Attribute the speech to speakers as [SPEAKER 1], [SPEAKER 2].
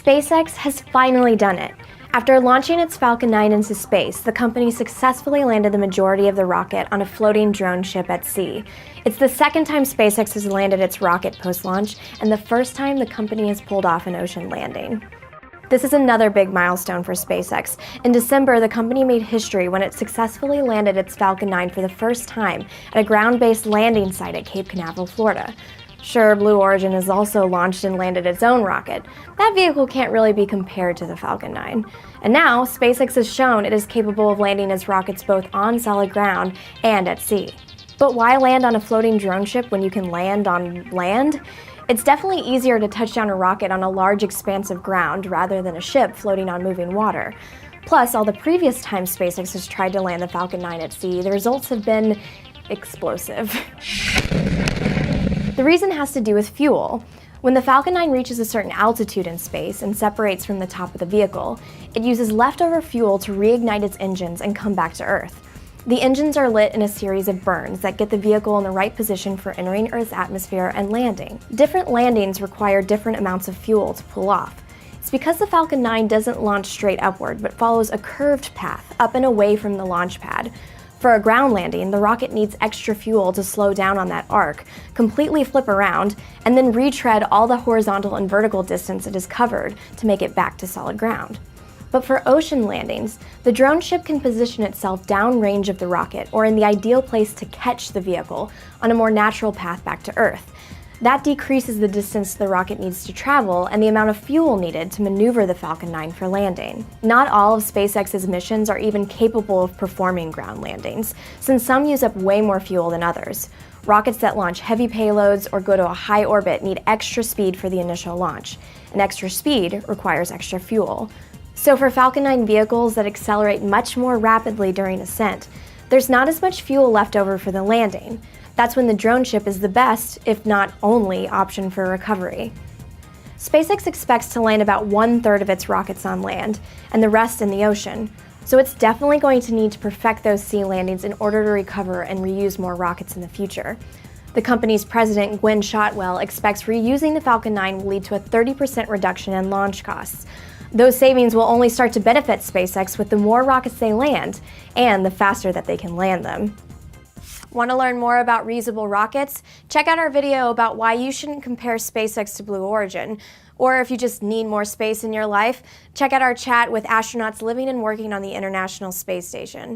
[SPEAKER 1] SpaceX has finally done it. After launching its Falcon 9 into space, the company successfully landed the majority of the rocket on a floating drone ship at sea. It's the second time SpaceX has landed its rocket post-launch, and the first time the company has pulled off an ocean landing. This is another big milestone for SpaceX. In December, the company made history when it successfully landed its Falcon 9 for the first time at a ground-based landing site at Cape Canaveral, Florida. Sure, Blue Origin has also launched and landed its own rocket. That vehicle can't really be compared to the Falcon 9. And now, SpaceX has shown it is capable of landing its rockets both on solid ground and at sea. But why land on a floating drone ship when you can land on land? It's definitely easier to touch down a rocket on a large expanse of ground rather than a ship floating on moving water. Plus, all the previous times SpaceX has tried to land the Falcon 9 at sea, the results have been explosive. The reason has to do with fuel. When the Falcon 9 reaches a certain altitude in space and separates from the top of the vehicle, it uses leftover fuel to reignite its engines and come back to Earth. The engines are lit in a series of burns that get the vehicle in the right position for entering Earth's atmosphere and landing. Different landings require different amounts of fuel to pull off. It's because the Falcon 9 doesn't launch straight upward, but follows a curved path up and away from the launch pad. For a ground landing, the rocket needs extra fuel to slow down on that arc, completely flip around, and then retread all the horizontal and vertical distance it has covered to make it back to solid ground. But for ocean landings, the drone ship can position itself downrange of the rocket or in the ideal place to catch the vehicle on a more natural path back to Earth. That decreases the distance the rocket needs to travel and the amount of fuel needed to maneuver the Falcon 9 for landing. Not all of SpaceX's missions are even capable of performing ground landings, since some use up way more fuel than others. Rockets that launch heavy payloads or go to a high orbit need extra speed for the initial launch, and extra speed requires extra fuel. So for Falcon 9 vehicles that accelerate much more rapidly during ascent, there's not as much fuel left over for the landing. That's when the drone ship is the best, if not only, option for recovery. SpaceX expects to land about 1/3 of its rockets on land, and the rest in the ocean, so it's definitely going to need to perfect those sea landings in order to recover and reuse more rockets in the future. The company's president, Gwynne Shotwell, expects reusing the Falcon 9 will lead to a 30% reduction in launch costs. Those savings will only start to benefit SpaceX with the more rockets they land, and the faster that they can land them. Want to learn more about reusable rockets? Check out our video about why you shouldn't compare SpaceX to Blue Origin. Or if you just need more space in your life, check out our chat with astronauts living and working on the International Space Station.